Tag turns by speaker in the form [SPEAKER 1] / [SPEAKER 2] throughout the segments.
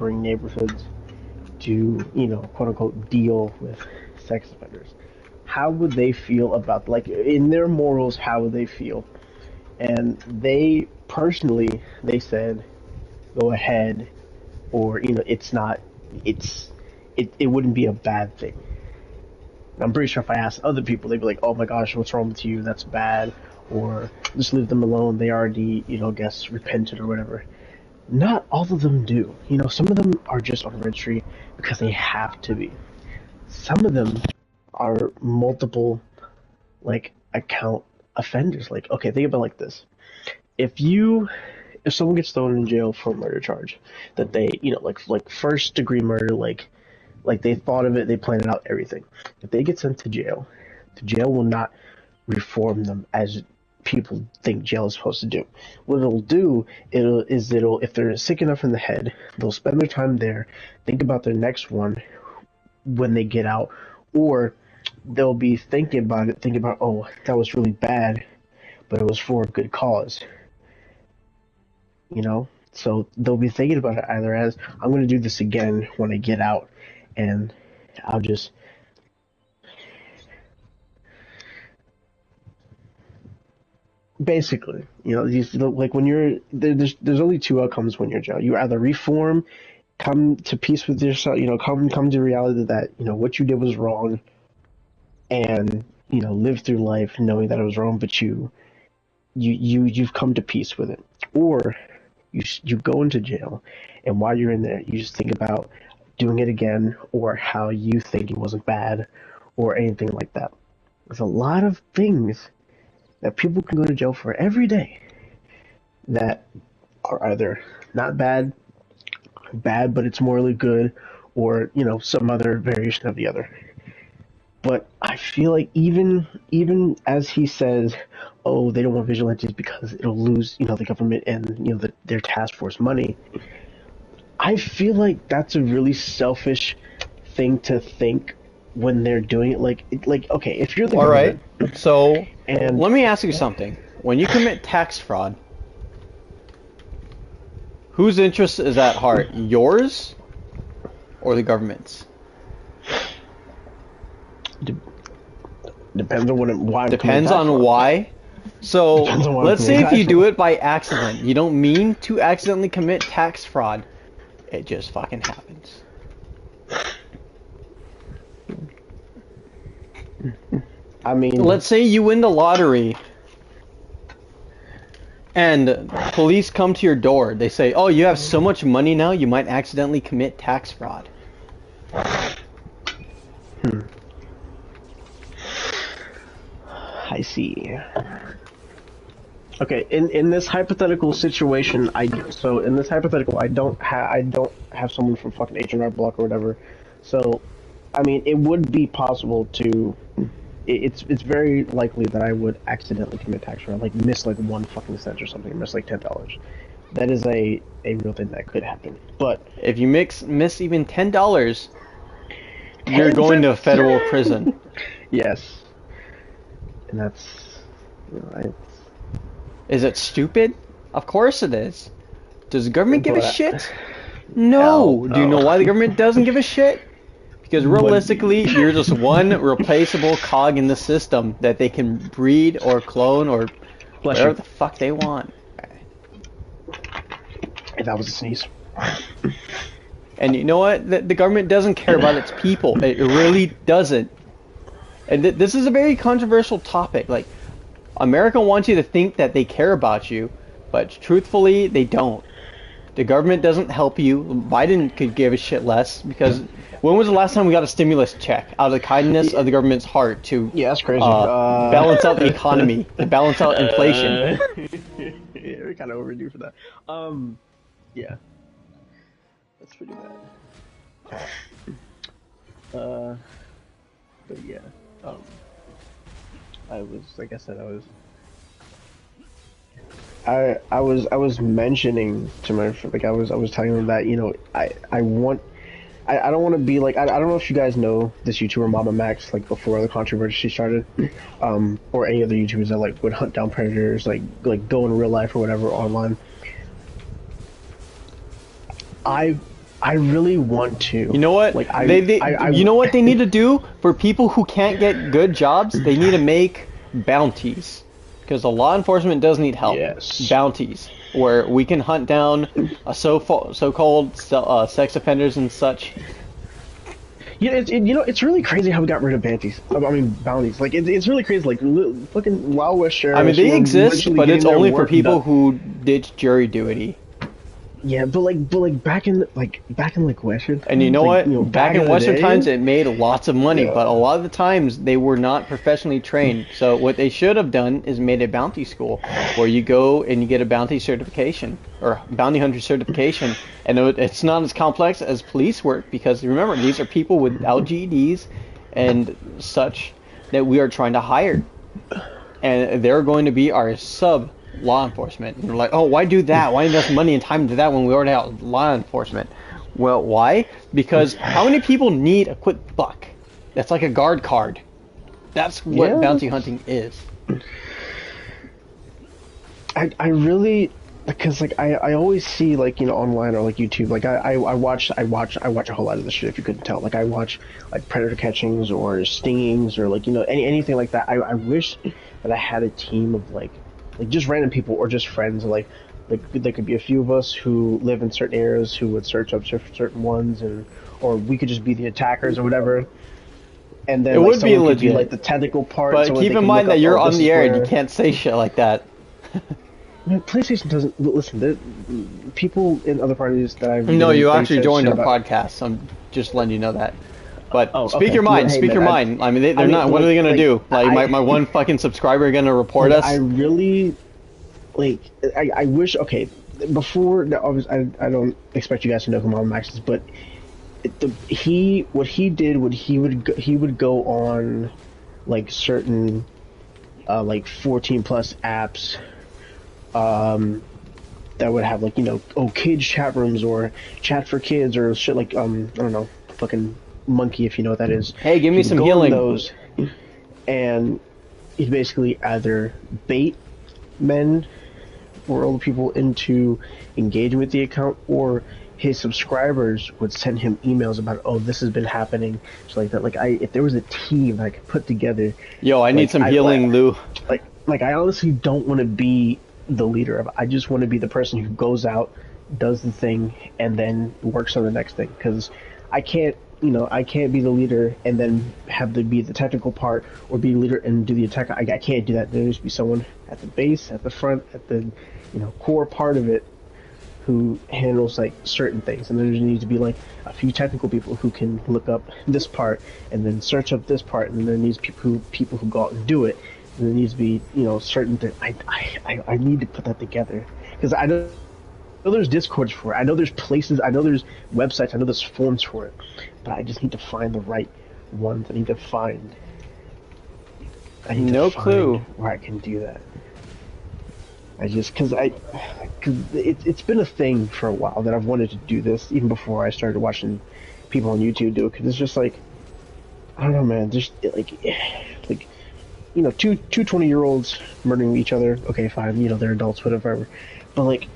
[SPEAKER 1] neighboring neighborhoods to, you know, quote unquote, deal with sex offenders. How would they feel about, like, in their morals, how would they feel? And they personally, they said, go ahead, or, you know, it's not, it wouldn't be a bad thing. I'm pretty sure if I asked other people, they'd be like, oh my gosh, what's wrong with you? That's bad. Or just leave them alone. They already, you know, guess repented or whatever. Not all of them do. You know, some of them are just on registry because they have to be. Some of them are multiple, like, account offenders. Like, okay, think about it like this. If someone gets thrown in jail for a murder charge, that they, you know, like first degree murder, like they thought of it, they planned it out, everything. If they get sent to jail, the jail will not reform them as people think jail is supposed to do. What it'll do, if they're sick enough in the head, they'll spend their time there, think about their next one when they get out, or they'll be thinking about, oh, that was really bad, but it was for a good cause. You know? So they'll be thinking about it either as, I'm going to do this again when I get out, and I'll just basically, you know, like when you're there's only two outcomes when you're in jail. You either reform, come to peace with yourself, you know, come to reality that, you know, what you did was wrong, and, you know, live through life knowing that it was wrong, but you've come to peace with it, or you go into jail, and while you're in there, you just think about doing it again, or how you think it wasn't bad, or anything like that. There's a lot of things that people can go to jail for every day that are either not bad, bad but it's morally good, or, you know, some other variation of the other. But I feel like even as he says, oh, they don't want vigilantes because it'll lose, you know, the government and, you know, their task force money. I feel like that's a really selfish thing to think when they're doing it. Like okay, if you're the
[SPEAKER 2] All right.
[SPEAKER 1] government,
[SPEAKER 2] So
[SPEAKER 1] and
[SPEAKER 2] let me ask you something. When you commit tax fraud, whose interest is at heart? Yours or the government's?
[SPEAKER 1] depends on why.
[SPEAKER 2] Depends on why. So
[SPEAKER 1] On
[SPEAKER 2] let's say if you do it by accident, you don't mean to accidentally commit tax fraud. It just fucking happens.
[SPEAKER 1] I mean,
[SPEAKER 2] Let's say you win the lottery and police come to your door. They say, oh, you have so much money now, you might accidentally commit tax fraud.
[SPEAKER 1] I see. Okay, in this hypothetical situation, I don't have someone from fucking H&R Block or whatever. So, I mean, it would be possible to. It's very likely that I would accidentally commit tax fraud, like miss like 1 fucking cent or something, miss like $10. That is a real thing that could happen. But
[SPEAKER 2] if you miss even $10, you're going to federal prison.
[SPEAKER 1] Yes, and that's, you know,
[SPEAKER 2] Is it stupid? Of course it is. Does the government give a shit?
[SPEAKER 1] No.
[SPEAKER 2] Do you know why the government doesn't give a shit? Because realistically, you're just one replaceable cog in the system that they can breed or clone or whatever the fuck they want.
[SPEAKER 1] That was a sneeze.
[SPEAKER 2] And you know what? The government doesn't care about its people. It really doesn't. And this is a very controversial topic. Like, America wants you to think that they care about you, but truthfully, they don't. The government doesn't help you. Biden could give a shit less, because when was the last time we got a stimulus check out of the kindness of the government's heart to
[SPEAKER 1] that's crazy.
[SPEAKER 2] Balance out the economy, to balance out inflation?
[SPEAKER 1] Yeah, we're kind of overdue for that. Yeah, that's pretty bad. But yeah, I was, like I said, I was mentioning to my, like, I was telling them that, you know, I don't want to be like, I don't know if you guys know this YouTuber Mama Max, like, before the controversy started, or any other YouTubers that, like, would hunt down predators, like go in real life or whatever online. I really want to.
[SPEAKER 2] You know what?
[SPEAKER 1] Like
[SPEAKER 2] You know what they need to do for people who can't get good jobs? They need to make bounties, because the law enforcement does need help.
[SPEAKER 1] Yes.
[SPEAKER 2] Bounties where we can hunt down so-called sex offenders and such.
[SPEAKER 1] Yeah, it's really crazy how we got rid of bounties. I mean, bounties. Like, it's really crazy. Like, fucking Wild West sheriffs.
[SPEAKER 2] I mean, they exist, but it's only for people
[SPEAKER 1] done.
[SPEAKER 2] who ditch jury duty.
[SPEAKER 1] Yeah, but back in Western.
[SPEAKER 2] And you know
[SPEAKER 1] like,
[SPEAKER 2] what? Back in Western
[SPEAKER 1] day,
[SPEAKER 2] times, it made lots of money,
[SPEAKER 1] Yeah.
[SPEAKER 2] but a lot of the times they were not professionally trained. So what they should have done is made a bounty school where you go and you get a bounty certification or bounty hunter certification, and it's not as complex as police work, because remember, these are people without GEDs and such that we are trying to hire, and they're going to be our sub law enforcement. And we're like, oh, why do that? Why invest money and time into that when we already have law enforcement? Well, why? Because how many people need a quick buck? That's like a guard card. That's what bounty hunting is.
[SPEAKER 1] I really, because like I always see, like, online or like YouTube, like I watch a whole lot of this shit, if you couldn't tell. Like, I watch like predator catchings or stingings or like anything like that. I wish that I had a team of like just random people or just friends, like there could be a few of us who live in certain areas who would search up certain ones, or we could just be the attackers or whatever. And then
[SPEAKER 2] It would be
[SPEAKER 1] someone could
[SPEAKER 2] legit.
[SPEAKER 1] like the technical part.
[SPEAKER 2] But
[SPEAKER 1] so
[SPEAKER 2] keep
[SPEAKER 1] they
[SPEAKER 2] in
[SPEAKER 1] can
[SPEAKER 2] mind
[SPEAKER 1] look
[SPEAKER 2] that
[SPEAKER 1] up,
[SPEAKER 2] you're
[SPEAKER 1] oh,
[SPEAKER 2] on
[SPEAKER 1] this
[SPEAKER 2] the
[SPEAKER 1] is
[SPEAKER 2] air and you
[SPEAKER 1] where-
[SPEAKER 2] can't say shit like that.
[SPEAKER 1] Man, PlayStation doesn't listen. People in other parties that I've
[SPEAKER 2] No, you
[SPEAKER 1] they
[SPEAKER 2] actually
[SPEAKER 1] said
[SPEAKER 2] joined
[SPEAKER 1] shit
[SPEAKER 2] our
[SPEAKER 1] about-
[SPEAKER 2] podcast. I'm just letting you know that. But
[SPEAKER 1] Oh,
[SPEAKER 2] speak
[SPEAKER 1] okay.
[SPEAKER 2] your mind.
[SPEAKER 1] Hey,
[SPEAKER 2] Speak
[SPEAKER 1] man,
[SPEAKER 2] your mind. I mean, they're
[SPEAKER 1] I mean,
[SPEAKER 2] not. What are they gonna
[SPEAKER 1] like,
[SPEAKER 2] do? Like,
[SPEAKER 1] I-
[SPEAKER 2] my one fucking subscriber gonna report us?
[SPEAKER 1] I really like. I wish. Okay, before now, obviously, I don't expect you guys to know who Mom Max is, but what he did, he would go on like certain like 14 plus apps that would have like kids chat rooms or chat for kids or shit, like I don't know, fucking Monkey, if you know what that is.
[SPEAKER 2] Hey, give me
[SPEAKER 1] He'd
[SPEAKER 2] some
[SPEAKER 1] go on
[SPEAKER 2] healing.
[SPEAKER 1] those, and he'd basically either bait men or other people into engaging with the account, or his subscribers would send him emails about, oh, this has been happening, so like that. Like, if there was a team that I could put together.
[SPEAKER 2] Yo, I need
[SPEAKER 1] like,
[SPEAKER 2] some healing, Lou.
[SPEAKER 1] Like I honestly don't want to be the leader of it. I just want to be the person who goes out, does the thing, and then works on the next thing. Because I can't be the leader and then have to be the technical part, or be the leader and do the attack. I can't do that. There needs to be someone at the base, at the front, at the core part of it, who handles like certain things, and there needs to be like a few technical people who can look up this part and then search up this part, and then there needs people who go out and do it, and there needs to be certain things. I need to put that together, because I know there's Discords for it, I know there's places, I know there's websites, I know there's forums for it, but I just need to find the right ones. I need to find
[SPEAKER 2] No clue
[SPEAKER 1] where I can do that. Because it's been a thing for a while that I've wanted to do this, even before I started watching people on YouTube do it. Because it's just like, I don't know, man. Just like two 20-year-olds murdering each other. Okay, fine. They're adults, whatever. But like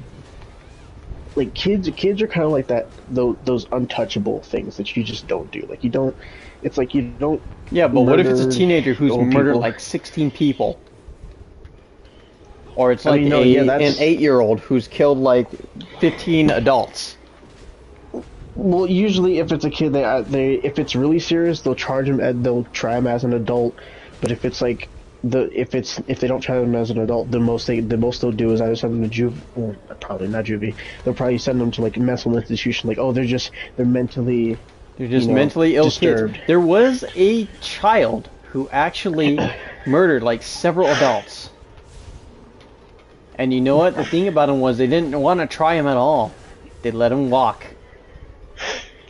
[SPEAKER 1] kids are kind of like that. Those untouchable things that you just don't do. Like, you don't. It's like you don't.
[SPEAKER 2] Yeah, but what if it's a
[SPEAKER 1] murder
[SPEAKER 2] teenager who's
[SPEAKER 1] old
[SPEAKER 2] murdered
[SPEAKER 1] people.
[SPEAKER 2] like 16 people? Or it's
[SPEAKER 1] I
[SPEAKER 2] like
[SPEAKER 1] mean, no, yeah, that's-
[SPEAKER 2] an 8-year-old who's killed like 15 adults.
[SPEAKER 1] Well, usually if it's a kid, they if it's really serious, they'll charge him. They'll try him as an adult. But if it's like if they don't try them as an adult, the most they'll do is either send them to well, probably not juvie. They'll probably send them to like a mental institution. Like, oh, they're mentally.
[SPEAKER 2] They're just mentally ill
[SPEAKER 1] disturbed.
[SPEAKER 2] kids. There was a child who actually murdered like several adults. And you know what? The thing about him was they didn't want to try him at all. They let him walk.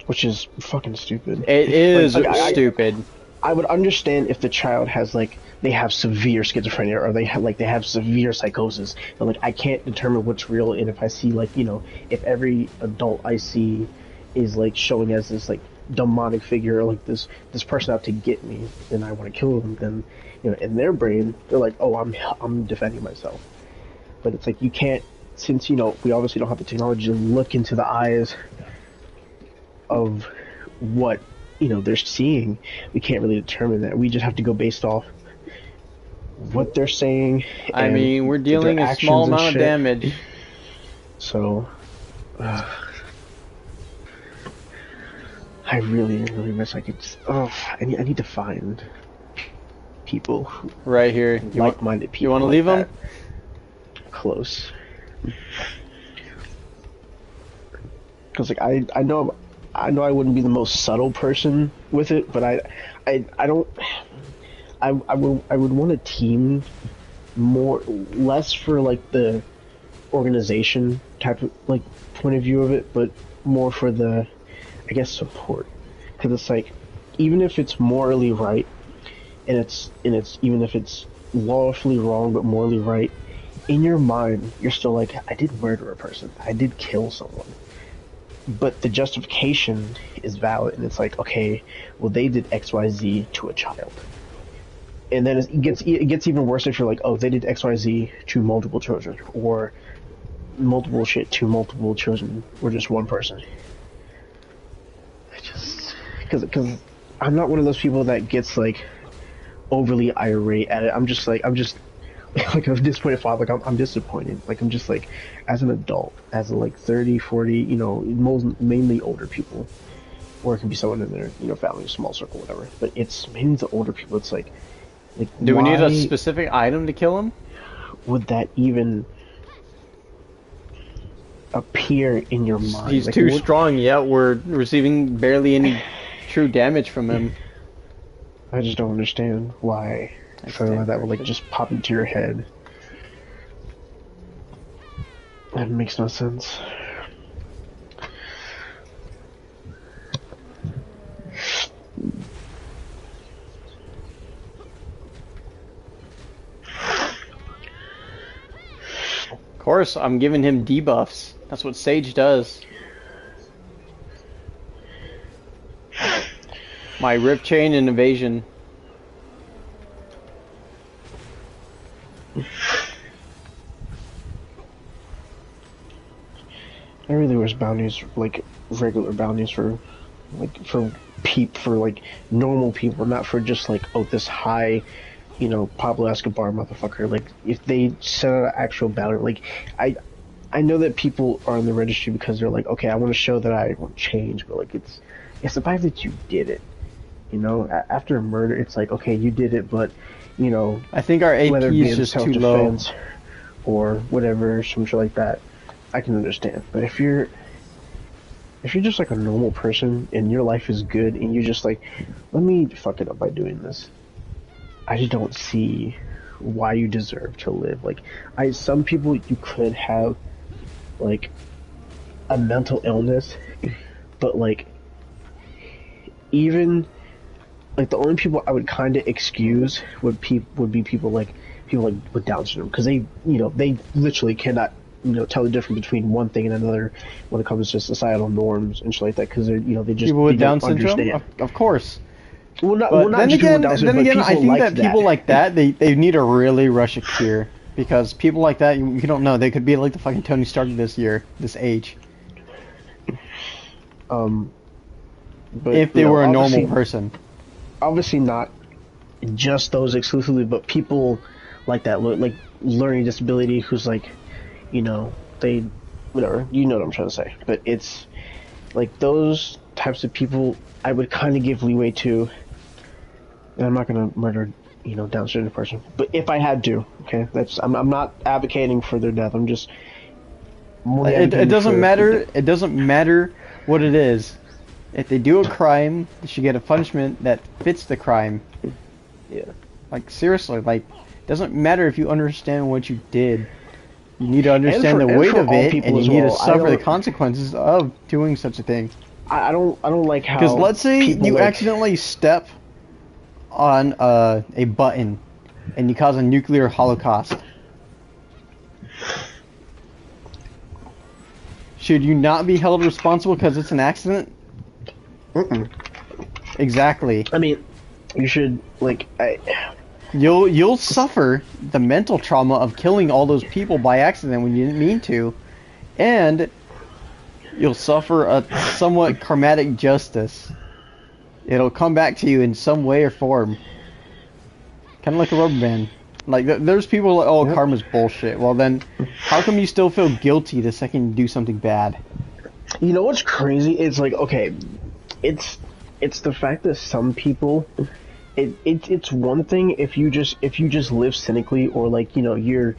[SPEAKER 1] Which is fucking stupid.
[SPEAKER 2] It is
[SPEAKER 1] Like,
[SPEAKER 2] stupid.
[SPEAKER 1] I would understand if the child has like they have severe schizophrenia, or they have severe psychosis. And like, I can't determine what's real, and if I see like if every adult I see is like showing as this like demonic figure, or like this person out to get me, and I want to kill them, then in their brain they're like, oh, I'm defending myself. But it's like, you can't, since we obviously don't have the technology to look into the eyes of what they're seeing, we can't really determine that. We just have to go based off what they're saying.
[SPEAKER 2] I mean, we're
[SPEAKER 1] their
[SPEAKER 2] dealing a
[SPEAKER 1] actions
[SPEAKER 2] small
[SPEAKER 1] and
[SPEAKER 2] amount of
[SPEAKER 1] shit.
[SPEAKER 2] damage.
[SPEAKER 1] So, I really, really wish I could. I need to find people,
[SPEAKER 2] Right here.
[SPEAKER 1] like-minded people.
[SPEAKER 2] You want to
[SPEAKER 1] like
[SPEAKER 2] leave them?
[SPEAKER 1] that close. Because like I know I wouldn't be the most subtle person with it, but I don't. I would want a team less for like the organization type of like point of view of it, but more for the, I guess, support. Because it's like, even if it's morally right, and it's even if it's lawfully wrong but morally right, in your mind you're still like, I did murder a person, I did kill someone, but the justification is valid, and it's like, okay, well, they did XYZ to a child. And then it gets even worse if you're like, oh, they did XYZ to multiple children, or multiple shit to multiple children, or just one person. I just, because I'm not one of those people that gets like overly irate at it. I'm just like a disappointed father. Like I'm disappointed. Like I'm just like, as an adult, as a like 30, 40, mainly older people, or it can be someone in their family, small circle, whatever. But it's mainly the older people. It's like
[SPEAKER 2] Do we need a
[SPEAKER 1] why
[SPEAKER 2] specific item to kill him?
[SPEAKER 1] would that even appear in your mind?
[SPEAKER 2] He's
[SPEAKER 1] Like,
[SPEAKER 2] too
[SPEAKER 1] what-
[SPEAKER 2] strong, yet we're receiving barely any true damage from him.
[SPEAKER 1] I just don't understand why something like that would like just pop into your head. That makes no sense.
[SPEAKER 2] Of course, I'm giving him debuffs. That's what Sage does. My Rip Chain and Evasion.
[SPEAKER 1] I really wish bounties, like regular bounties for like normal people, not for just like, oh, this high, Pablo Escobar motherfucker. Like, if they set out an actual bounty, like I know that people are in the registry because they're like, okay, I want to show that I want change, but like it's the fact that you did it. After a murder, it's like, okay, you did it, but
[SPEAKER 2] I think our AP
[SPEAKER 1] whether it be
[SPEAKER 2] is
[SPEAKER 1] in
[SPEAKER 2] just too low.
[SPEAKER 1] self-defense or whatever, some shit like that, I can understand. But if you're just like a normal person and your life is good and you're just like, let me fuck it up by doing this, I just don't see why you deserve to live. Like, some people, you could have like a mental illness, but like, even like, the only people I would kind of excuse would be people like with Down syndrome, because they literally cannot tell the difference between one thing and another when it comes to societal norms and shit like that, because they just
[SPEAKER 2] People with
[SPEAKER 1] they don't
[SPEAKER 2] Down syndrome?
[SPEAKER 1] understand.
[SPEAKER 2] Of course.
[SPEAKER 1] Well, not
[SPEAKER 2] But then
[SPEAKER 1] just people
[SPEAKER 2] again,
[SPEAKER 1] with Down syndrome, but
[SPEAKER 2] I
[SPEAKER 1] people
[SPEAKER 2] think
[SPEAKER 1] like
[SPEAKER 2] that people like that, they need to really rush a cure. Because people like that, you don't know. They could be like the fucking Tony Stark of this age.
[SPEAKER 1] But,
[SPEAKER 2] If they were a normal
[SPEAKER 1] obviously-
[SPEAKER 2] person.
[SPEAKER 1] obviously not just those exclusively, but people like that, like learning disability, who's like, they, whatever, you know what I'm trying to say. But it's like those types of people I would kind of give leeway to, and I'm not gonna murder, Down syndrome person. But if I had to, okay, I'm not advocating for their death. I'm just more
[SPEAKER 2] It
[SPEAKER 1] advocating
[SPEAKER 2] doesn't
[SPEAKER 1] for-
[SPEAKER 2] matter. It doesn't matter what it is. If they do a crime, they should get a punishment that fits the crime.
[SPEAKER 1] Yeah.
[SPEAKER 2] Like, seriously, like, it doesn't matter if you understand what you did. You need to understand the
[SPEAKER 1] and
[SPEAKER 2] weight
[SPEAKER 1] for
[SPEAKER 2] of
[SPEAKER 1] all
[SPEAKER 2] it,
[SPEAKER 1] people
[SPEAKER 2] and you
[SPEAKER 1] as
[SPEAKER 2] need to
[SPEAKER 1] well. I
[SPEAKER 2] suffer the
[SPEAKER 1] don't-
[SPEAKER 2] consequences of doing such a thing.
[SPEAKER 1] I don't like how.
[SPEAKER 2] Because let's say
[SPEAKER 1] people,
[SPEAKER 2] you
[SPEAKER 1] like,
[SPEAKER 2] accidentally step on a button, and you cause a nuclear holocaust. Should you not be held responsible because it's an accident?
[SPEAKER 1] Mm-mm.
[SPEAKER 2] Exactly.
[SPEAKER 1] I mean, you should
[SPEAKER 2] You'll suffer the mental trauma of killing all those people by accident when you didn't mean to, and You'll suffer a somewhat karmatic justice. It'll come back to you in some way or form. Kind of like a rubber band. Like, there's people like, oh,
[SPEAKER 1] Yep.
[SPEAKER 2] karma's bullshit. Well then, how come you still feel guilty the second you do something bad?
[SPEAKER 1] You know what's crazy? It's like, okay, it's the fact that some people, it's one thing if you just live cynically, or like, you know, you're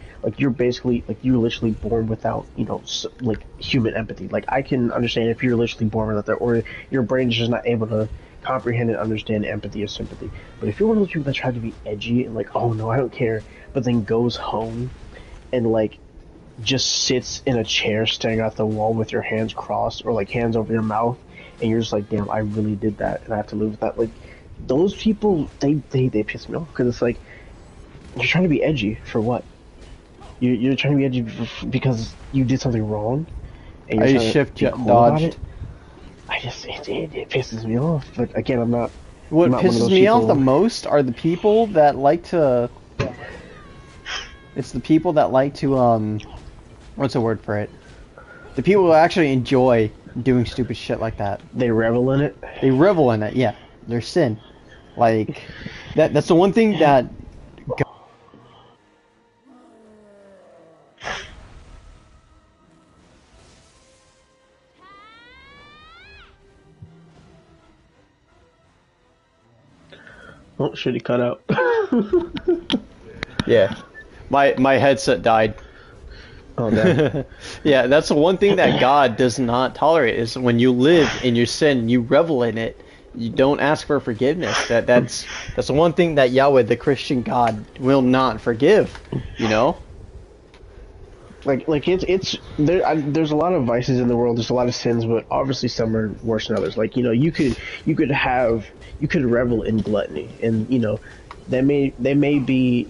[SPEAKER 1] basically like, you're literally born without, you know, like human empathy. Like, I can understand if you're literally born without that, or your brain is just not able to comprehend and understand empathy or sympathy. But if you're one of those people that try to be edgy and like, oh no, I don't care, but then goes home and like just sits in a chair staring at the wall with your hands crossed, or like hands over your mouth, and you're just like, damn, I really did that and I have to live with that. Like, those people, they piss me off, because it's like, you're trying to be edgy for what? You're trying to be edgy because you did something wrong, and you're
[SPEAKER 2] I
[SPEAKER 1] trying to
[SPEAKER 2] shift
[SPEAKER 1] be cool about
[SPEAKER 2] dodged.
[SPEAKER 1] it. I just, it pisses me off. But again, I'm not
[SPEAKER 2] What
[SPEAKER 1] not one of
[SPEAKER 2] pisses
[SPEAKER 1] those
[SPEAKER 2] me off
[SPEAKER 1] people.
[SPEAKER 2] the most are the people that like to. It's the people that like to what's the word for it? The people who actually enjoy doing stupid shit like that.
[SPEAKER 1] They revel in it.
[SPEAKER 2] They revel in it. Yeah, their sin. Like that's the one thing that.
[SPEAKER 1] Oh, shit, he cut out.
[SPEAKER 2] Yeah, my headset died.
[SPEAKER 1] Oh, damn.
[SPEAKER 2] Yeah, that's the one thing that God does not tolerate, is when you live in your sin, you revel in it. You don't ask for forgiveness. That's the one thing that Yahweh, the Christian God, will not forgive. You know?
[SPEAKER 1] Like it's there. There's a lot of vices in the world. There's a lot of sins, but obviously some are worse than others. Like, you know, you could revel in gluttony, and you know, they may be,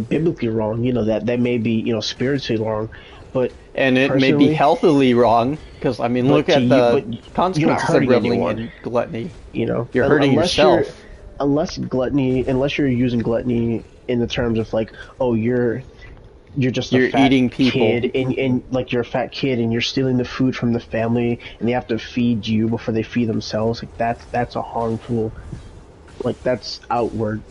[SPEAKER 1] biblically wrong. You know, that may be, spiritually wrong, but
[SPEAKER 2] And it may be
[SPEAKER 1] personally,
[SPEAKER 2] healthily wrong, because I mean,
[SPEAKER 1] But
[SPEAKER 2] look
[SPEAKER 1] to
[SPEAKER 2] at
[SPEAKER 1] you-
[SPEAKER 2] the
[SPEAKER 1] but you're not
[SPEAKER 2] consequences of
[SPEAKER 1] hurting
[SPEAKER 2] reveling
[SPEAKER 1] anyone.
[SPEAKER 2] in gluttony.
[SPEAKER 1] you know,
[SPEAKER 2] You're hurting
[SPEAKER 1] unless
[SPEAKER 2] yourself.
[SPEAKER 1] unless you're using gluttony in the terms of like, oh, you're just a
[SPEAKER 2] You're
[SPEAKER 1] fat
[SPEAKER 2] eating people.
[SPEAKER 1] kid, and like, you're a fat kid and you're stealing the food from the family, and they have to feed you before they feed themselves. Like, that's a harmful, like, that's outward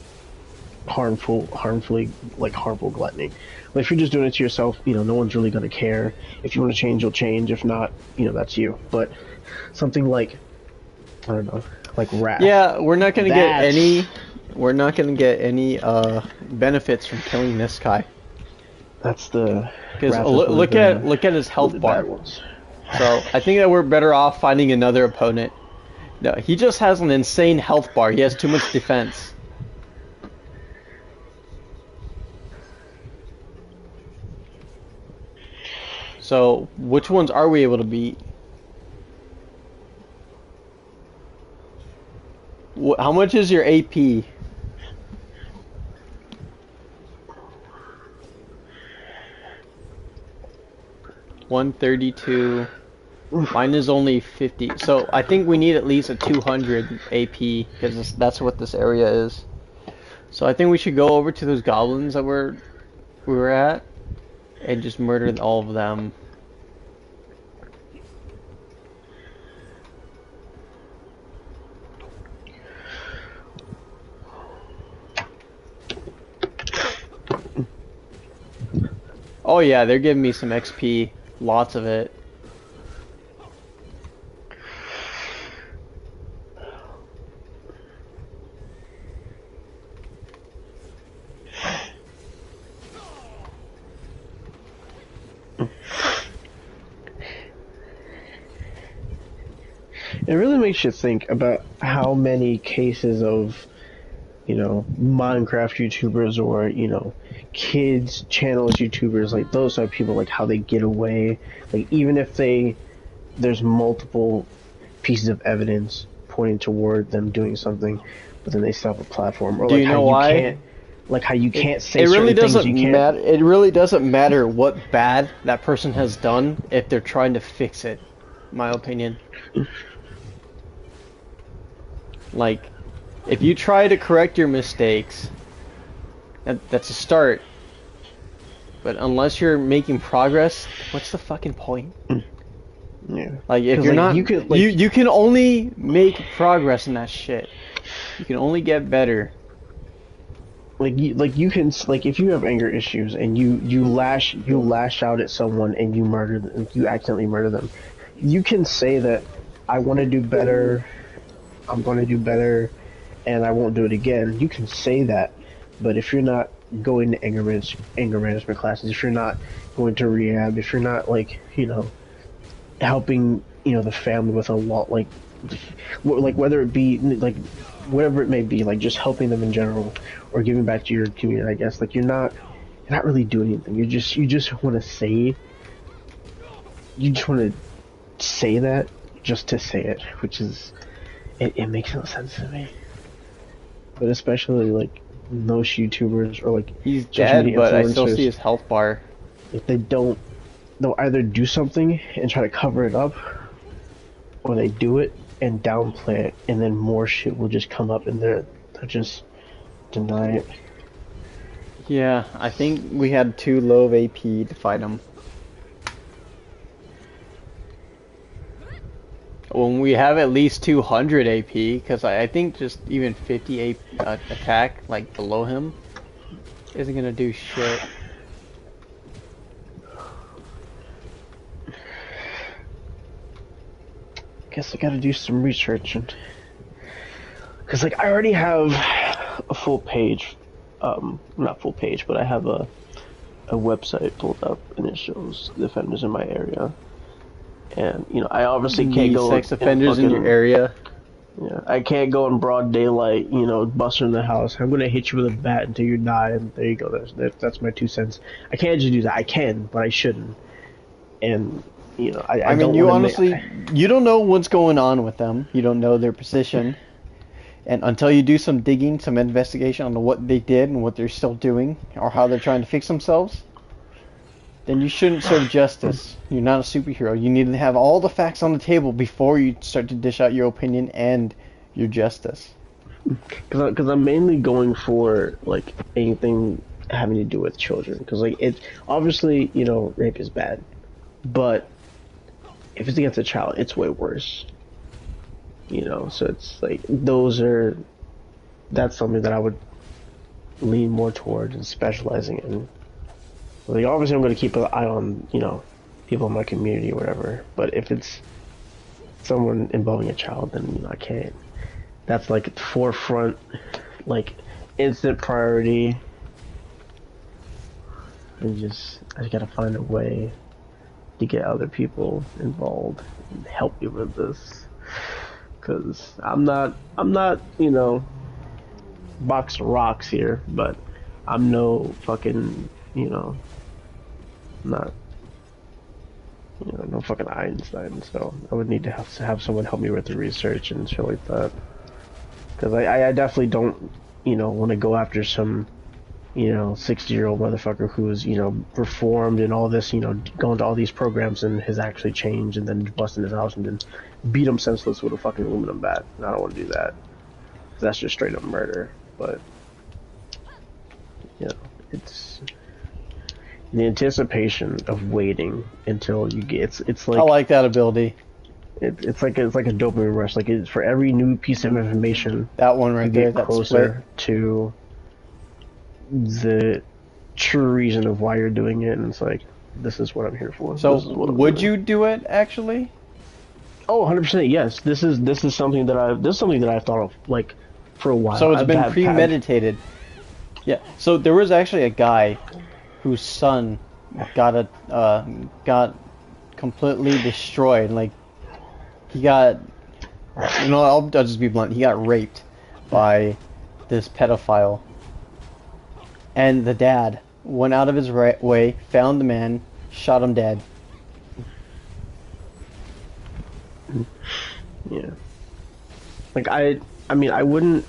[SPEAKER 1] harmfully, like, harmful gluttony. But if you're just doing it to yourself, no one's really gonna care. If you want to change, you'll change. If not, that's you. But something like, I don't know, like wrath.
[SPEAKER 2] Yeah, we're not gonna get
[SPEAKER 1] That's-
[SPEAKER 2] any. We're not gonna get any benefits from killing this guy.
[SPEAKER 1] That's the
[SPEAKER 2] Because
[SPEAKER 1] wrath is one of
[SPEAKER 2] look
[SPEAKER 1] the-
[SPEAKER 2] at his
[SPEAKER 1] one
[SPEAKER 2] health
[SPEAKER 1] of the bad
[SPEAKER 2] bar.
[SPEAKER 1] ones.
[SPEAKER 2] So I think that we're better off finding another opponent. No, he just has an insane health bar. He has too much defense. So which ones are we able to beat? How much is your AP? $132. Mine is only 50. So I think we need at least a 200 AP, because that's what this area is. So I think we should go over to those goblins that we were at and just murder all of them. Oh yeah, they're giving me some XP. Lots of it.
[SPEAKER 1] It really makes you think about how many cases of, Minecraft YouTubers, or, kids channels YouTubers, like those type of people, like how they get away, like even if there's multiple pieces of evidence pointing toward them doing something, but then they still have a platform, or
[SPEAKER 2] Do
[SPEAKER 1] like
[SPEAKER 2] you
[SPEAKER 1] how
[SPEAKER 2] know
[SPEAKER 1] you
[SPEAKER 2] why?
[SPEAKER 1] can't, like how you can't say
[SPEAKER 2] It really
[SPEAKER 1] certain things
[SPEAKER 2] doesn't
[SPEAKER 1] you can't.
[SPEAKER 2] matter. It really doesn't matter what bad that person has done if they're trying to fix it. In my opinion. Like, if you try to correct your mistakes, that's a start. But unless you're making progress, what's the fucking point?
[SPEAKER 1] Yeah.
[SPEAKER 2] Like if
[SPEAKER 1] 'Cause,
[SPEAKER 2] you're
[SPEAKER 1] like,
[SPEAKER 2] not,
[SPEAKER 1] you could like
[SPEAKER 2] you can only make progress in that shit. You can only get better.
[SPEAKER 1] you can like if you have anger issues and you lash out at someone and you murder them, you accidentally murder them. You can say that I want to do better. I'm going to do better, and I won't do it again. You can say that, but if you're not going to anger management classes, if you're not going to rehab, if you're not like helping the family with a lot like whether it be like whatever it may be, like just helping them in general or giving back to your community, I guess, like you're not really doing anything. You just want to say that just to say it, which is it makes no sense to me. But especially like most YouTubers or like
[SPEAKER 2] He's
[SPEAKER 1] social
[SPEAKER 2] dead,
[SPEAKER 1] media
[SPEAKER 2] but I still see
[SPEAKER 1] influencers,
[SPEAKER 2] his health bar.
[SPEAKER 1] if they'll either do something and try to cover it up, or they do it and downplay it, and then more shit will just come up and they'll just deny it.
[SPEAKER 2] Yeah, I think we had too low of AP to fight him. When we have at least 200 AP, because I think just even 50 AP, attack, like below him, isn't gonna do shit.
[SPEAKER 1] Guess I gotta do some research, and because like I already have a full page, not full page, but I have a website pulled up and it shows the offenders in my area, and I obviously can't go
[SPEAKER 2] sex
[SPEAKER 1] and
[SPEAKER 2] offenders in your
[SPEAKER 1] fucking-
[SPEAKER 2] area.
[SPEAKER 1] Yeah, I can't go in broad daylight, busting the house. I'm gonna hit you with a bat until you die, and there you go. That's my 2 cents. I can't just do that. I can, but I shouldn't. And I
[SPEAKER 2] mean,
[SPEAKER 1] don't
[SPEAKER 2] you
[SPEAKER 1] wanna
[SPEAKER 2] honestly, you don't know what's going on with them. You don't know their position. And until you do some digging, some investigation on what they did and what they're still doing, or how they're trying to fix themselves, then you shouldn't serve justice. You're not a superhero. You need to have all the facts on the table before you start to dish out your opinion and your justice.
[SPEAKER 1] because I'm mainly going for like anything having to do with children. Because like it obviously rape is bad, but if it's against a child, it's way worse. So it's like that's something that I would lean more towards and specializing in. Like obviously I'm going to keep an eye on people in my community or whatever, but if it's someone involving a child, then I can't. That's like forefront, like instant priority, and I just gotta find a way to get other people involved and help me with this, because I'm not box of rocks here, but I'm no fucking not no fucking Einstein, so I would need to have someone help me with the research and shit like that, because I definitely don't want to go after some 60-year-old motherfucker who's reformed and all this, going to all these programs and has actually changed, and then busting his house and then beat him senseless with a fucking aluminum bat. And I don't want to do that. That's just straight up murder. But it's the anticipation of waiting until you get it's like
[SPEAKER 2] I like that ability.
[SPEAKER 1] it's like a dopamine rush. Like for every new piece of information,
[SPEAKER 2] That one right
[SPEAKER 1] you
[SPEAKER 2] there.
[SPEAKER 1] get
[SPEAKER 2] That
[SPEAKER 1] closer
[SPEAKER 2] split.
[SPEAKER 1] to the true reason of why you're doing it, and it's like, this is what I'm here for.
[SPEAKER 2] So
[SPEAKER 1] This is what I'm
[SPEAKER 2] would
[SPEAKER 1] doing.
[SPEAKER 2] you do it actually?
[SPEAKER 1] Oh, 100% yes. This is something that I've thought of like for a while.
[SPEAKER 2] So it's been
[SPEAKER 1] I've had-
[SPEAKER 2] premeditated. Yeah. So there was actually a guy whose son got completely destroyed. Like he got, I'll just be blunt. He got raped by this pedophile, and the dad went out of his way, found the man, shot him dead.
[SPEAKER 1] Yeah. Like I mean, I wouldn't.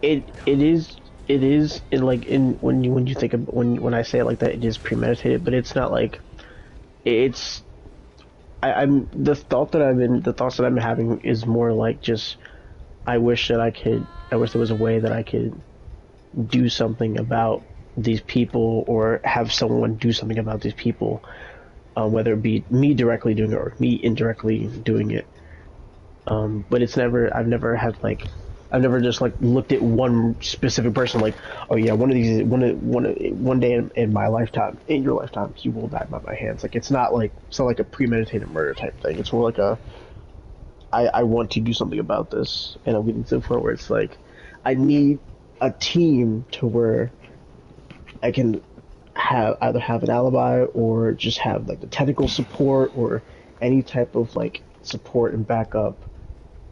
[SPEAKER 1] It is when you think of when I say it like that, it is premeditated, but it's not like it's. I'm the thoughts that I've been having is more like just I wish there was a way that I could do something about these people, or have someone do something about these people, whether it be me directly doing it or me indirectly doing it. But I've never had like, I've never just like looked at one specific person like, oh yeah, one day in my lifetime, in your lifetimes, you will die by my hands. Like it's not like a premeditated murder type thing. It's more like I want to do something about this, and I'm getting to the point where it's like, I need a team to where I can either have an alibi or just have like the technical support or any type of like support and backup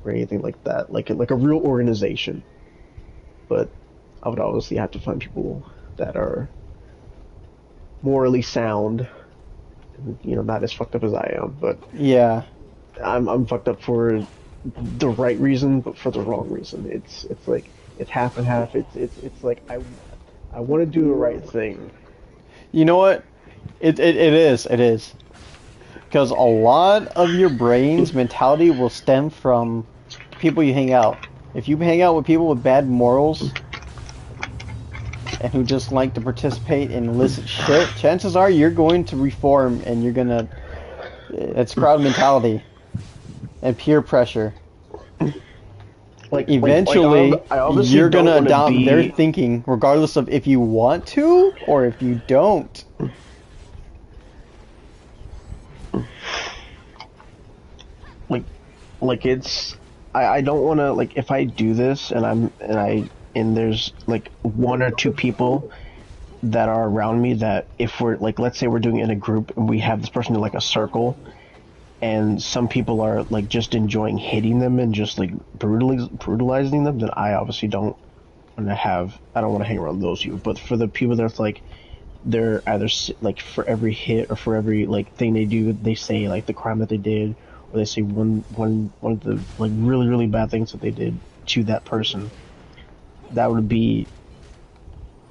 [SPEAKER 1] or anything like that, like a real organization. But I would obviously have to find people that are morally sound, not as fucked up as I am, but
[SPEAKER 2] Yeah.
[SPEAKER 1] I'm fucked up for the right reason, but for the wrong reason. It's like it's half and half. It's like I want to do the right thing.
[SPEAKER 2] You know what? It is. It is. Because a lot of your brain's mentality will stem from people you hang out. If you hang out with people with bad morals and who just like to participate in illicit shit, chances are you're going to reform and you're gonna. It's crowd mentality and peer pressure. Eventually, you're gonna adopt their thinking, regardless of if you want to or if you don't.
[SPEAKER 1] Like it's, I don't want to, like, if I do this and there's like one or two people that are around me that, if we're like, let's say we're doing it in a group and we have this person in like a circle, and some people are like just enjoying hitting them and just like brutalizing them, then I obviously don't want to hang around those people. But for the people that's like, they're either like, for every hit or for every like thing they do, they say like the crime that they did, or they say one of the like really really bad things that they did to that person. That would be,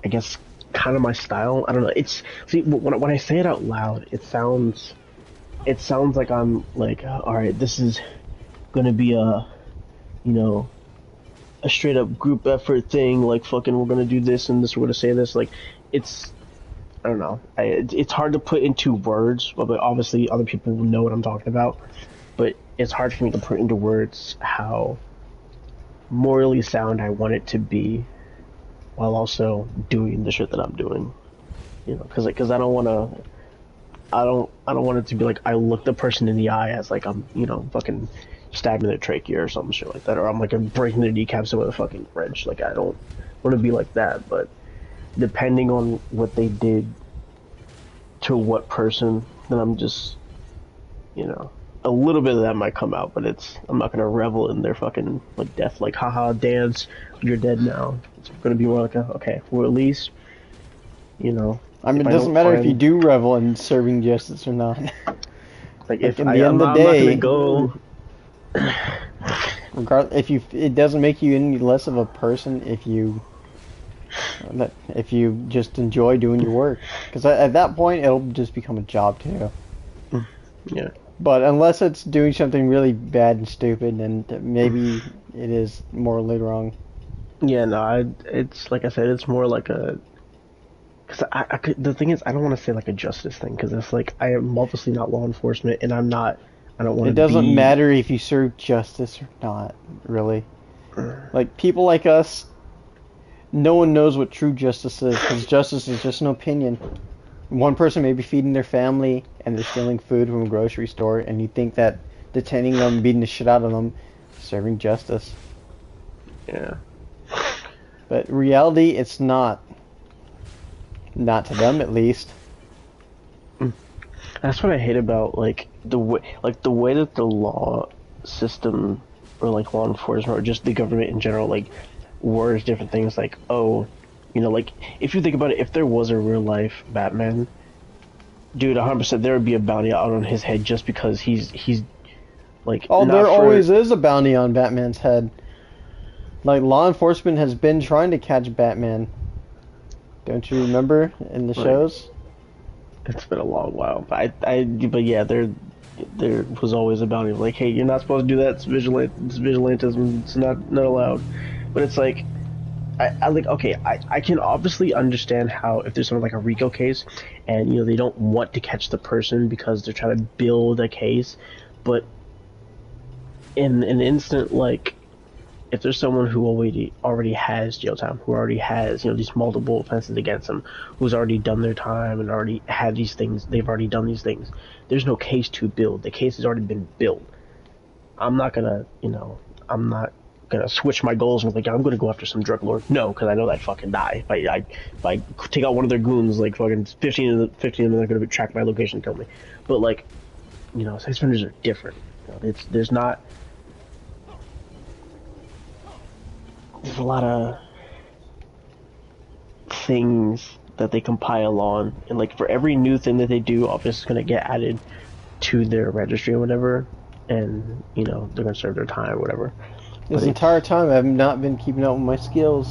[SPEAKER 1] I guess, kind of my style. I don't know. It's, see, when I say it out loud, it sounds like I'm like, all right, this is gonna be a straight up group effort thing. Like, fucking, we're gonna do this and this. We're gonna say this. Like, it's, I don't know. It's hard to put into words, but obviously other people will know what I'm talking about. But it's hard for me to put into words how morally sound I want it to be, while also doing the shit that I'm doing. Because I don't want to. I don't want it to be like I look the person in the eye as like I'm fucking stabbing their trachea or some shit like that, or I'm like I'm breaking their kneecaps with a fucking wrench. Like, I don't want to be like that. But depending on what they did to what person, then I'm just a little bit of that might come out, but I'm not gonna revel in their fucking like death, like, haha, dance, you're dead now. It's gonna be more like okay, well, at least
[SPEAKER 2] I mean, it doesn't matter if you do revel in serving justice or not.
[SPEAKER 1] Like,
[SPEAKER 2] if
[SPEAKER 1] if
[SPEAKER 2] at the end of the day,
[SPEAKER 1] I'm not gonna go.
[SPEAKER 2] it doesn't make you any less of a person if you just enjoy doing your work, because at that point it'll just become a job too.
[SPEAKER 1] Yeah.
[SPEAKER 2] But unless it's doing something really bad and stupid, and maybe it is morally wrong.
[SPEAKER 1] Yeah, no, it's like I said, it's more like a. Because the thing is, I don't want to say like a justice thing, because it's like, I am obviously not law enforcement, and I don't want to.
[SPEAKER 2] It doesn't matter if you serve justice or not, really. Like, people like us, no one knows what true justice is, because justice is just an opinion. One person may be feeding their family, and they're stealing food from a grocery store, and you think that detaining them, beating the shit out of them, is serving justice.
[SPEAKER 1] Yeah.
[SPEAKER 2] But reality, it's not. Not to them, at least.
[SPEAKER 1] That's what I hate about like the way that the law system, or like law enforcement, or just the government in general, like, words different things. Like, oh, like, if you think about it, if there was a real life Batman, dude, 100% there would be a bounty out on his head just because he's like.
[SPEAKER 2] Oh, there always is a bounty on Batman's head. Like, law enforcement has been trying to catch Batman. Don't you remember in the shows?
[SPEAKER 1] It's been a long while, but but yeah, there was always a bounty of like, hey, you're not supposed to do that. It's vigilantism. It's not allowed. But it's like, I like okay. I can obviously understand how if there's something like a RICO case, and they don't want to catch the person because they're trying to build a case, but in an instant like if there's someone who already has jail time, who already has these multiple offenses against them, who's already done their time and already had these things, they've already done these things. There's no case to build. The case has already been built. I'm not gonna, I'm not gonna switch my goals and like I'm gonna go after some drug lord. No, because I know that fucking die. If I take out one of their goons, like fucking 15 of them are gonna track my location and kill me. But like, sex offenders are different. There's not. There's a lot of things that they compile on, and like for every new thing that they do, obviously it's gonna get added to their registry or whatever, and they're gonna serve their time or whatever.
[SPEAKER 2] This entire time I've not been keeping up with my skills.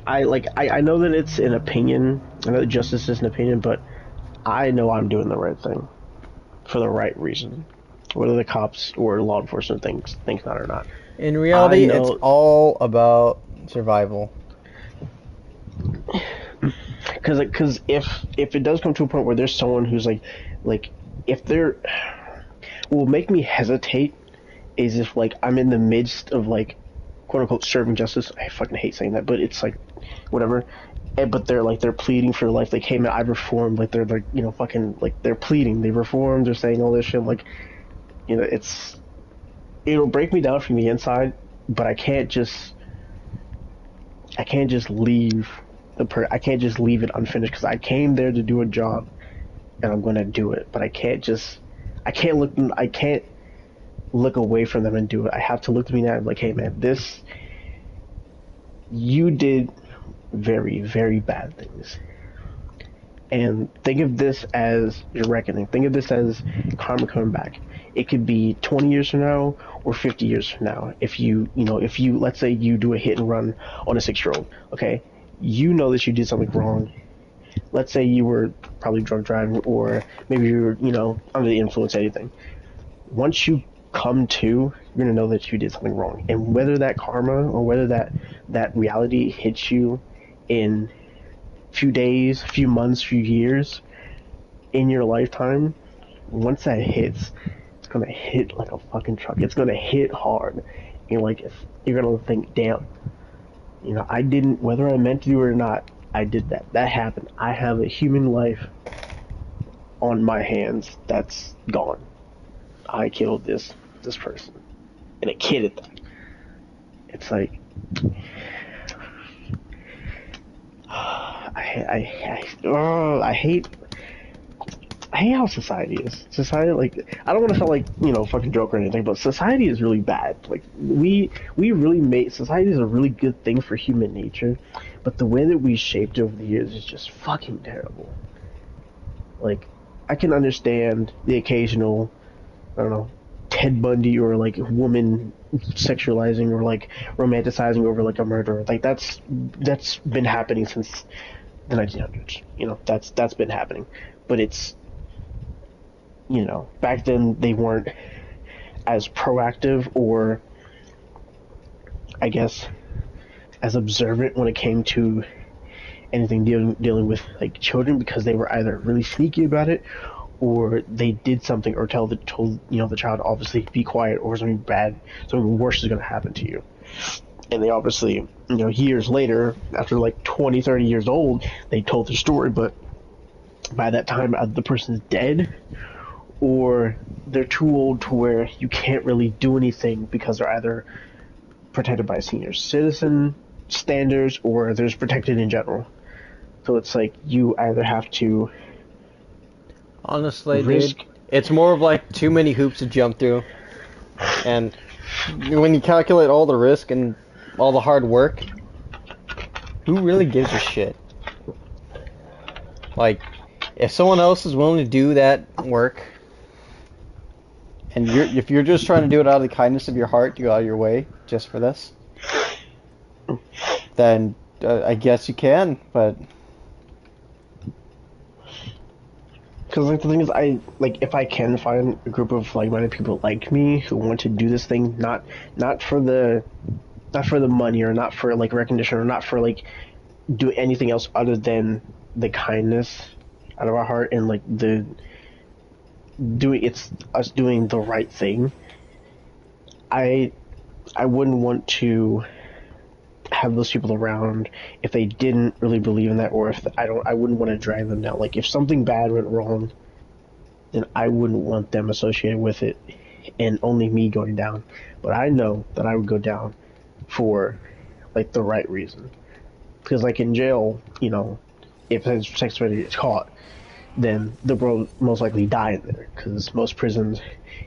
[SPEAKER 1] I know that it's an opinion. I know that justice is an opinion, but I know I'm doing the right thing for the right reason. Whether the cops or law enforcement thinks not or not.
[SPEAKER 2] In reality, it's all about survival.
[SPEAKER 1] Because if it does come to a point where there's someone who's like if they're what will make me hesitate is if like I'm in the midst of like quote unquote serving justice. I fucking hate saying that, but it's like whatever. But they're pleading for life. They came out, I reformed. Like they're like fucking like they're pleading. They reformed. They're saying all this shit. Like it'll break me down from the inside. But I can't just leave I can't just leave it unfinished because I came there to do a job, and I'm gonna do it. But I can't look away from them and do it. I have to look to me now and be like, hey man, you did very, very bad things. And think of this as your reckoning. Think of this as karma coming back. It could be 20 years from now or 50 years from now. If you let's say you do a hit and run on a 6-year-old, okay? You know that you did something wrong. Let's say you were probably drunk driving or maybe you were, under the influence of anything. Once you come to, you're going to know that you did something wrong. And whether that karma or whether that reality hits you in few days, few months, few years in your lifetime, once that hits, it's gonna hit like a fucking truck. It's gonna hit hard. And like if you're gonna think, damn, I didn't, whether I meant to do it or not, I did that. That happened. I have a human life on my hands that's gone. I killed this person. And a kid at that. It's like I hate how society is. Society, like, I don't want to sound like fucking joke or anything, but society is really bad. Like we really made society is a really good thing for human nature, but the way that we shaped it over the years is just fucking terrible. Like I can understand the occasional, I don't know, Ted Bundy or like woman sexualizing or like romanticizing over like a murderer. Like that's been happening since the 1900s. That's been happening. But it's back then they weren't as proactive or I guess as observant when it came to anything dealing with like children because they were either really sneaky about it or they did something or told the child obviously be quiet or something worse is going to happen to you. And they obviously, years later, after like 20, 30 years old, they told their story, but by that time the person's dead or they're too old to where you can't really do anything because they're either protected by senior citizen standards or they're just protected in general. So it's like you either have to
[SPEAKER 2] honestly, dude, it's more of like too many hoops to jump through. And when you calculate all the risk and all the hard work, who really gives a shit? Like, if someone else is willing to do that work, and if you're just trying to do it out of the kindness of your heart to go out of your way just for this, then I guess you can, but
[SPEAKER 1] Because like the thing is, I like if I can find a group of like-minded people like me who want to do this thing, not for the not for the money or not for like recognition or not for like do anything else other than the kindness out of our heart and like the doing it's us doing the right thing. I I wouldn't want to have those people around if they didn't really believe in that, or if I wouldn't want to drag them down. Like if something bad went wrong, then I wouldn't want them associated with it, and only me going down. But I know that I would go down for like the right reason, because like in jail, you know, if a sex offender gets caught, then the bro most likely die in there. Because most prisons,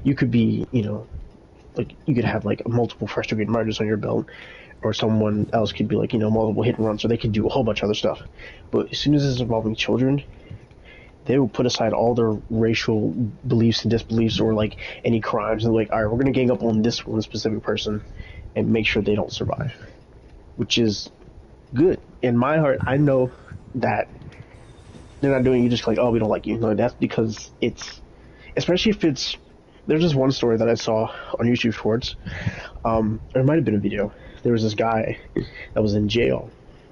[SPEAKER 1] you could be, you know, like you could have like multiple first degree murders on your belt, or someone else could be like, you know, multiple hit and runs, or they could do a whole bunch of other stuff. But as soon as it's involving children, they will put aside all their racial beliefs and disbeliefs or like any crimes, and like, all right, we're gonna gang up on this one specific person and make sure they don't survive, which is good. In my heart, I know that they're not doing it just like, oh, we don't like you. No, that's because it's, especially if it's, there's this one story that I saw on YouTube Shorts. Or it might have been a video. There was this guy that was in jail,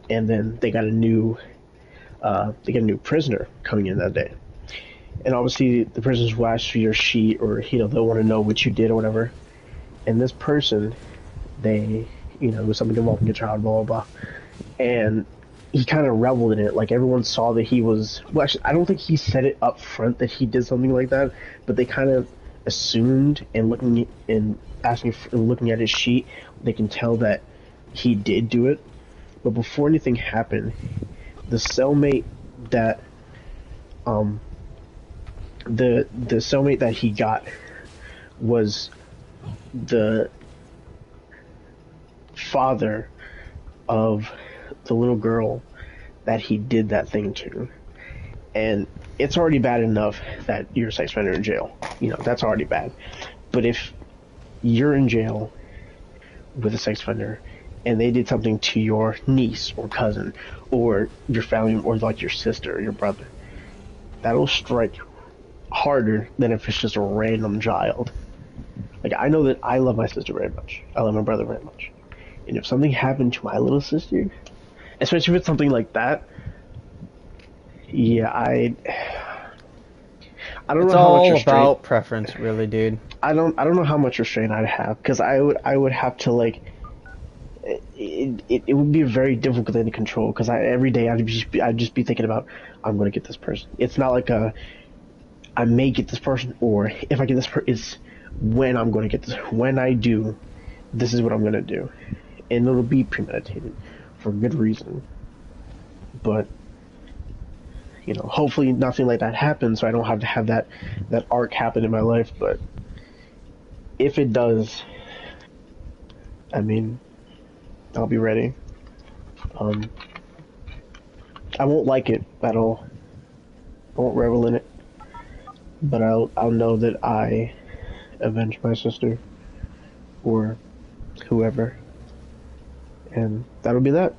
[SPEAKER 1] and then they got a new prisoner coming in that day. And obviously, the prisoners will ask for your sheet, or you know, they'll want to know what you did or whatever. And this person, they, you know, it was something involving a child, blah blah blah, and he kind of reveled in it. Like everyone saw that he was. Well, actually, I don't think he said it up front that he did something like that, but they kind of assumed, and looking and asking for, looking at his sheet, they can tell that he did do it. But before anything happened, the cellmate that the cellmate that he got was the father of the little girl that he did that thing to. And it's already bad enough that you're a sex offender in jail. You know, that's already bad. But if you're in jail with a sex offender and they did something to your niece or cousin or your family or like your sister or your brother, that'll strike harder than if it's just a random child. Like, I know that I love my sister very much. I love my brother very much. And if something happened to my little sister, especially if it's something like that, yeah, I don't
[SPEAKER 2] It's
[SPEAKER 1] know how much
[SPEAKER 2] all
[SPEAKER 1] restraint.
[SPEAKER 2] about preference, really, dude.
[SPEAKER 1] I don't know how much restraint I'd have, because I would have to like it would be a very difficult thing to control, because every day I'd just be thinking about, I'm gonna get this person. It's not like I may get this person, or if I get this person, it's when I'm gonna get this. When I do, this is what I'm gonna do, and it'll be premeditated for good reason. But you know, hopefully nothing like that happens, so I don't have to have that arc happen in my life. But if it does, I mean, I'll be ready. I won't like it at all. I won't revel in it. But I'll know that I avenged my sister or whoever, and that'll be that.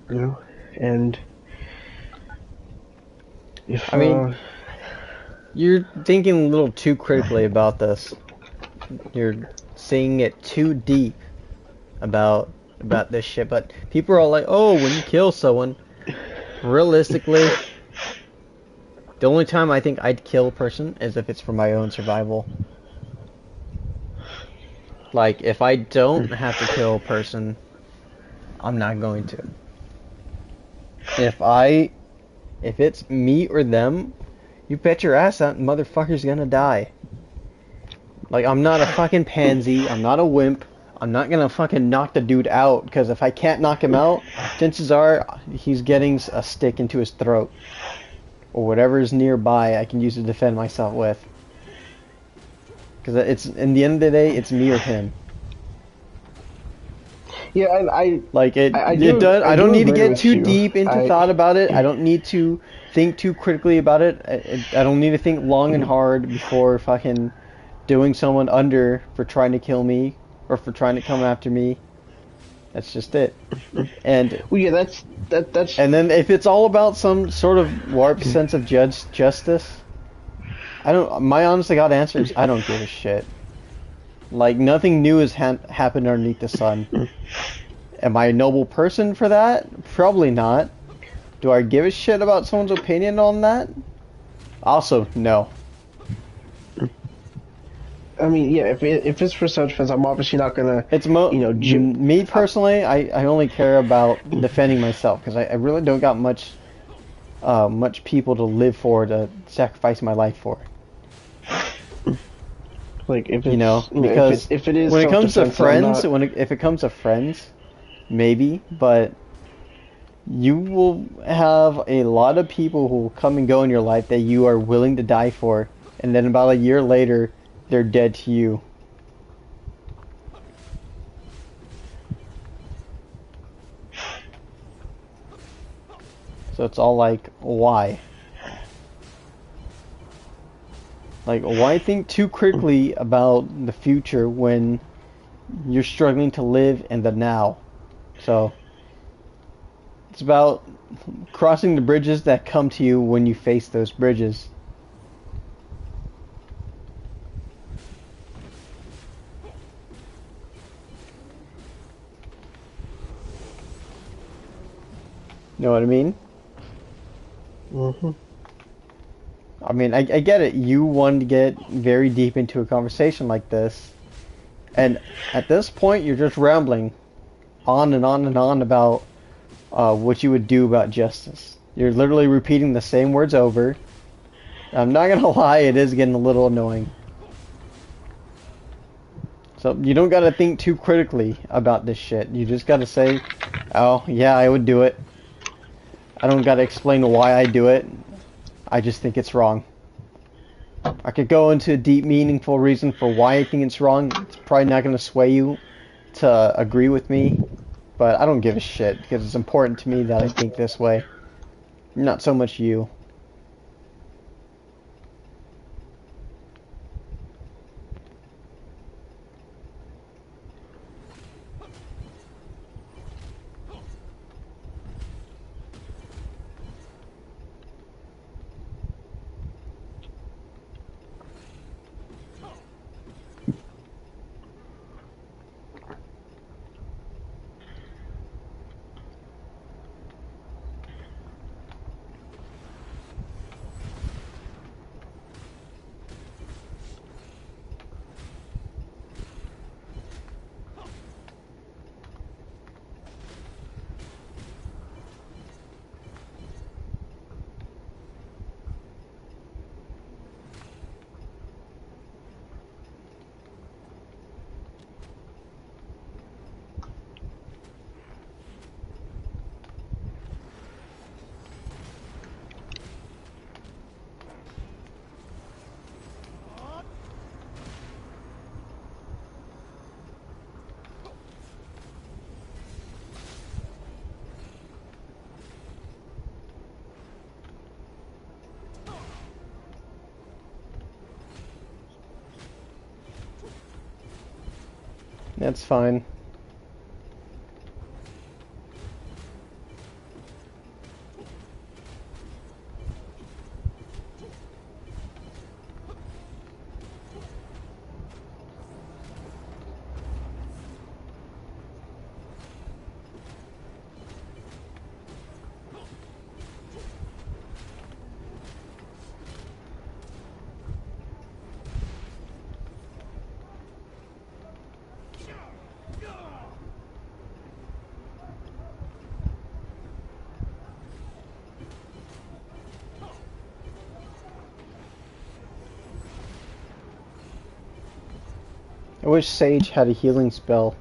[SPEAKER 1] You know, and if
[SPEAKER 2] I mean, you're thinking a little too critically about this. You're seeing it too deep about this shit. But people are all like, "Oh, when you kill someone, realistically, the only time I think I'd kill a person is if it's for my own survival. Like, if I don't have to kill a person, I'm not going to. If it's me or them, you bet your ass that motherfucker's gonna die. Like, I'm not a fucking pansy, I'm not a wimp, I'm not gonna fucking knock the dude out, because if I can't knock him out, chances are he's getting a stick into his throat. Or whatever is nearby I can use to defend myself with. Because it's, in the end of the day, it's me or him.
[SPEAKER 1] yeah, I
[SPEAKER 2] Like,
[SPEAKER 1] I
[SPEAKER 2] it does. I don't need to
[SPEAKER 1] agree
[SPEAKER 2] get
[SPEAKER 1] with
[SPEAKER 2] too
[SPEAKER 1] you.
[SPEAKER 2] deep into thought about it. I don't need to think too critically about it. I don't need to think long and hard before fucking doing someone under for trying to kill me or for trying to come after me. That's just it. And
[SPEAKER 1] Well, yeah, that's
[SPEAKER 2] and then if it's all about some sort of warped sense of justice, I don't. My honest to God answer is I don't give a shit. Like nothing new has happened underneath the sun. Am I a noble person for that? Probably not. Do I give a shit about someone's opinion on that? Also, no.
[SPEAKER 1] I mean, yeah, if it's for self-defense, I'm obviously not gonna,
[SPEAKER 2] It's me
[SPEAKER 1] I,
[SPEAKER 2] personally. I only care about defending myself because I really don't got much people to live for to sacrifice my life for.
[SPEAKER 1] like if
[SPEAKER 2] You know,
[SPEAKER 1] it's,
[SPEAKER 2] because
[SPEAKER 1] if it is
[SPEAKER 2] when it comes to
[SPEAKER 1] self-defense, I'm
[SPEAKER 2] friends,
[SPEAKER 1] not.
[SPEAKER 2] if it comes to friends, maybe, but you will have a lot of people who will come and go in your life that you are willing to die for, and then about a year later, they're dead to you. So it's all like, why? Like, why think too quickly about the future when you're struggling to live in the now? So it's about crossing the bridges that come to you when you face those bridges. Know what I mean?
[SPEAKER 1] Hmm.
[SPEAKER 2] I mean, I get it. You wanted to get very deep into a conversation like this, and at this point, you're just rambling on and on and on about what you would do about justice. You're literally repeating the same words over. I'm not gonna lie, it is getting a little annoying. So you don't gotta think too critically about this shit. You just gotta say, oh, yeah, I would do it. I don't gotta explain why I do it. I just think it's wrong. I could go into a deep, meaningful reason for why I think it's wrong. It's probably not gonna sway you to agree with me, but I don't give a shit because it's important to me that I think this way. Not so much you. That's fine. I wish Sage had a healing spell.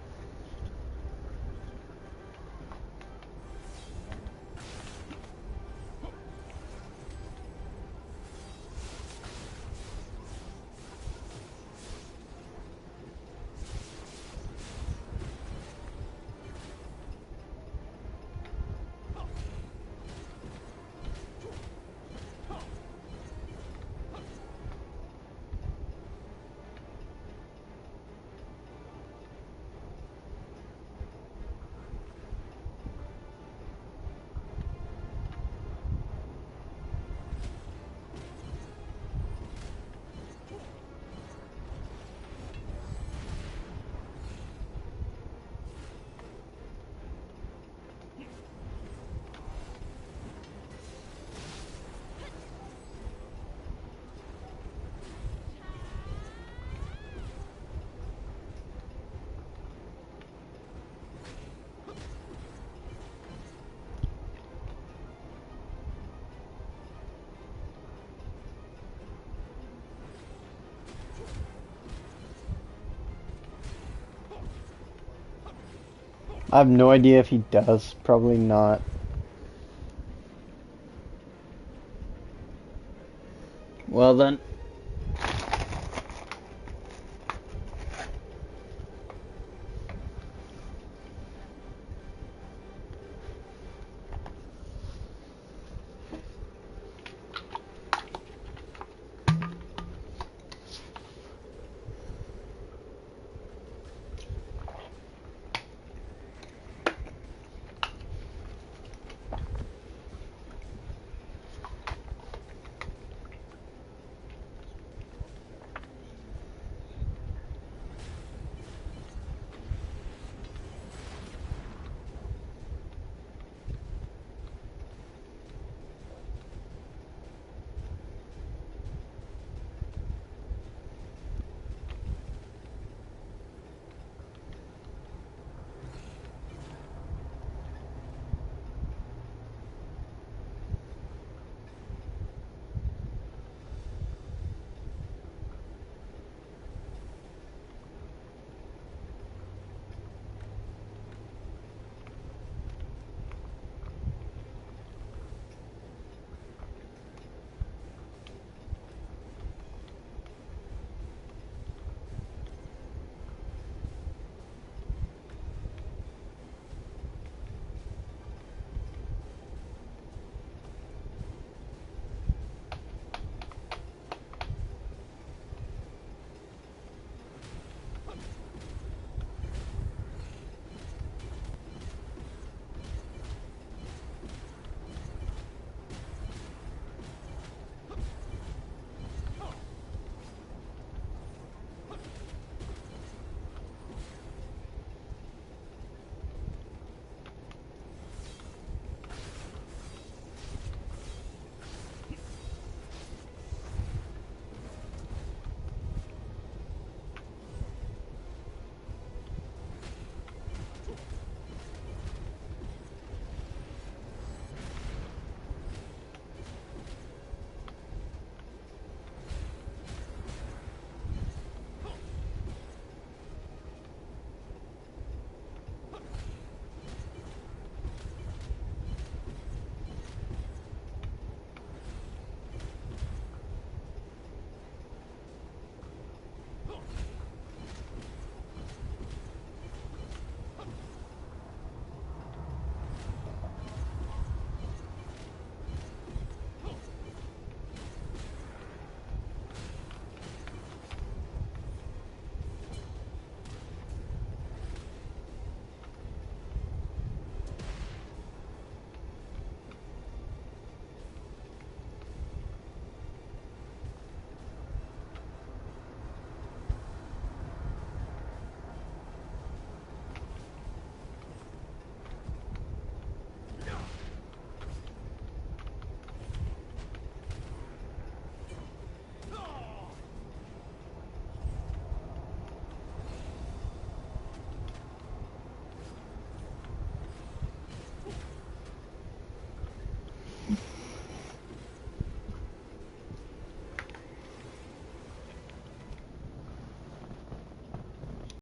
[SPEAKER 2] I have no idea if he does. Probably not.
[SPEAKER 3] Well then,